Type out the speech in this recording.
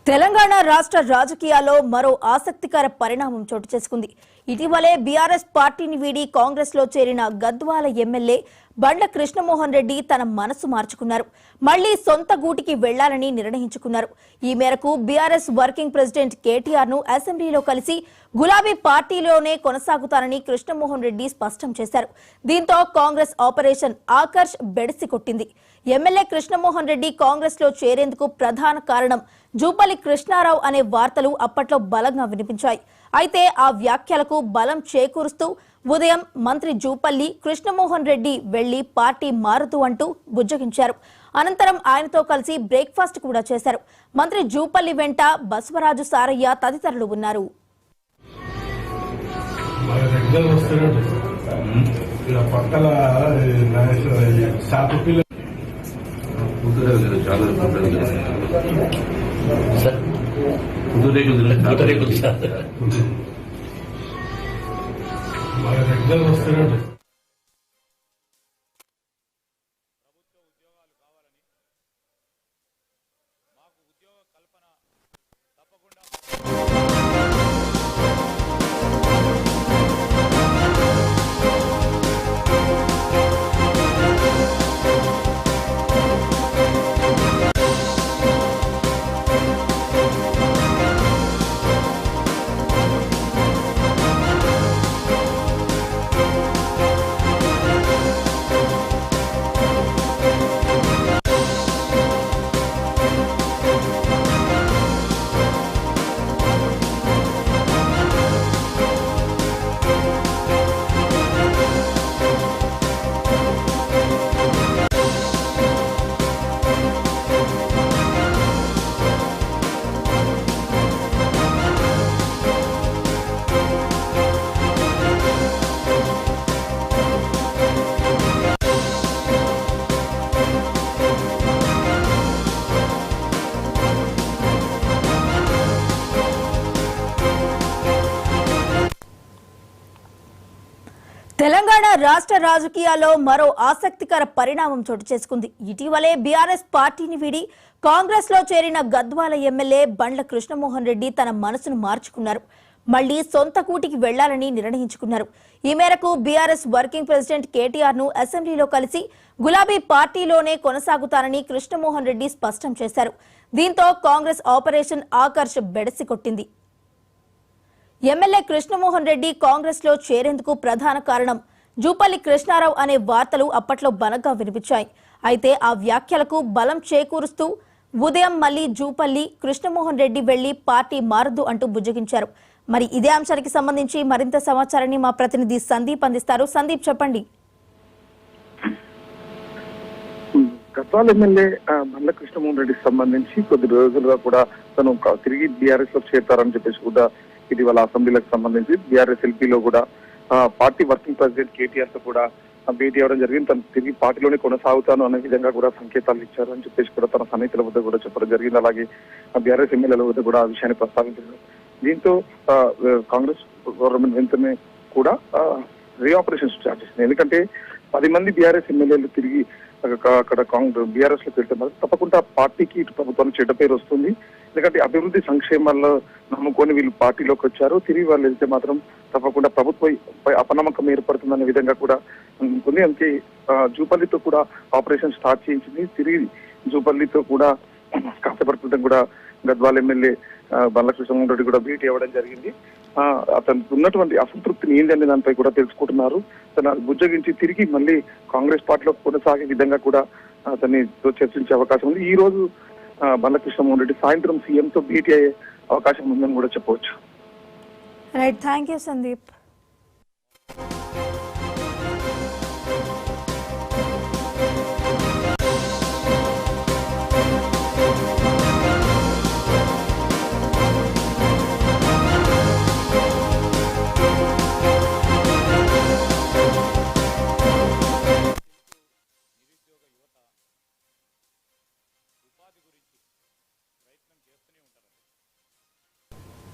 తెలంగాణ రాష్ట్ర రాజకీయాల్లో మరో ఆసక్తికర పరిణామం చోటు చేసుకుంది. ఇటీవలే బీఆర్ఎస్ పార్టీని వీడి కాంగ్రెస్ లో చేరిన గద్వాల ఎమ్మెల్యే బండ్ల కృష్ణమోహన్ రెడ్డి తన మనసు మార్చుకున్నారు. మళ్లీ సొంత గూటికి వెళ్లాలని నిర్ణయించుకున్నారు. ఈ మేరకు బీఆర్ఎస్ వర్కింగ్ ప్రెసిడెంట్ కేటీఆర్ ను అసెంబ్లీలో కలిసి గులాబీ పార్టీలోనే కొనసాగుతానని కృష్ణమోహన్ రెడ్డి స్పష్టం చేశారు. దీంతో కాంగ్రెస్ ఆపరేషన్ ఆకర్ష్ బెడిసి కొట్టింది. ఎమ్మెల్యే కృష్ణమోహన్ రెడ్డి కాంగ్రెస్ లో చేరేందుకు ప్రధాన కారణం జూపల్లి కృష్ణారావు అనే వార్తలు అప్పట్లో బలంగా వినిపించాయి. అయితే ఆ వ్యాఖ్యలకు బలం చేకూరుస్తూ ఉదయం మంత్రి జూపల్లి కృష్ణమోహన్ రెడ్డి వెళ్లి పార్టీ మారుతూ అంటూ బుజ్జగించారు. అనంతరం ఆయనతో కలిసి బ్రేక్ఫాస్ట్ కూడా చేశారు. మంత్రి జూపల్లి వెంట బసవరాజు సారయ్య తదితరులు ఉన్నారు. తెలంగాణ రాష్ట్ర రాజకీయాల్లో మరో ఆసక్తికర పరిణామం చోటు చేసుకుంది. ఇటీవలే బీఆర్ఎస్ పార్టీని వీడి కాంగ్రెస్ లో చేరిన గద్వాల ఎమ్మెల్యే బండ్ల కృష్ణమోహన్ రెడ్డి తన మనసును మార్చుకున్నారు. మళ్లీ సొంత కూటికి వెళ్లాలని నిర్ణయించుకున్నారు. ఈ మేరకు బీఆర్ఎస్ వర్కింగ్ ప్రెసిడెంట్ కేటీఆర్ ను అసెంబ్లీలో కలిసి గులాబీ పార్టీలోనే కొనసాగుతానని కృష్ణమోహన్ రెడ్డి స్పష్టం చేశారు. దీంతో కాంగ్రెస్ ఆపరేషన్ ఆకర్ష్ బెడిసి కొట్టింది. ఎమ్మెల్యే కృష్ణమోహన్ రెడ్డి కాంగ్రెస్ లో చేరేందుకు ప్రధాన కారణం జూపల్లి కృష్ణారావు అనే వార్తలు అప్పట్లో బలంగా వినిపించాయి. అయితే ఆ వ్యాఖ్యలకు బలం చేకూరుస్తూ ఉదయం మళ్లీ జూపల్లి కృష్ణమోహన్ రెడ్డి వెళ్లి పార్టీ మారద్దు అంటూ బుజ్జగించారు. మరి ఇదే అంశానికి సంబంధించి మరింత సమాచారాన్ని మా ప్రతినిధి సందీప్ అందిస్తారు. సందీప్, చెప్పండి. గద్వాల ఎమ్మెల్యే బండ్ల కృష్ణమోహన్ రెడ్డికి సంబంధించి కొద్ది రోజులుగా కూడా తను తిరిగి బీఆర్ఎస్ లో చేరతారని చెప్పేసి కూడా ఇటీవల అసెంబ్లీలకు సంబంధించి బీఆర్ఎస్ ఎల్పీలో కూడా పార్టీ వర్కింగ్ ప్రెసిడెంట్ కేటీఆర్ తో కూడా భేటీ అవ్వడం జరిగింది. తను తిరిగి పార్టీలోనే కొనసాగుతాను అనే విధంగా కూడా సంకేతాలు ఇచ్చారు అని చెప్పేసి కూడా తన సన్నిహితుల వద్ద కూడా చెప్పడం జరిగింది. అలాగే బీఆర్ఎస్ ఎమ్మెల్యేల వద్ద కూడా ఆ విషయాన్ని ప్రస్తావించారు. దీంతో కాంగ్రెస్ గవర్నమెంట్ వెంటనే కూడా రీఆపరేషన్ స్టార్ట్ చేసింది. ఎందుకంటే 10 మంది బీఆర్ఎస్ ఎమ్మెల్యేలు తిరిగి అక్కడ బీఆర్ఎస్ లోకి వెళ్తే మాత్రం తప్పకుండా పార్టీకి ఇటు ప్రభుత్వానికి చెడ్డ పేరు వస్తుంది. ఎందుకంటే అభివృద్ధి సంక్షేమాల్లో నమ్ముకొని వీళ్ళు పార్టీలోకి వచ్చారు. తిరిగి వాళ్ళు వెళ్తే మాత్రం తప్పకుండా ప్రభుత్వంపై అపనమ్మకం ఏర్పడుతుందనే విధంగా కూడా ఉంది. అందుకే జూపల్లితో కూడా ఆపరేషన్ స్టార్ట్ చేయించింది. తిరిగి జూపల్లితో కూడా కష్టపడుతుంటే కూడా గద్వాల ఎమ్మెల్యే బండ్ల కృష్ణమోహన్ రెడ్డి కూడా భేటీ అవ్వడం జరిగింది. అతనికి ఉన్నటువంటి అసంతృప్తిని ఏంటనే దానిపై కూడా తెలుసుకుంటున్నారు. తన బుజ్జగించి తిరిగి మళ్ళీ కాంగ్రెస్ పార్టీలో కొనసాగే విధంగా కూడా అతనితో చర్చించే అవకాశం ఉంది. ఈ రోజు బండ్ల కృష్ణమోహన్ రెడ్డి సాయంత్రం సీఎంతో భేటీ అయ్యే అవకాశం ఉందని కూడా చెప్పవచ్చు. Right, thank you Sandeep.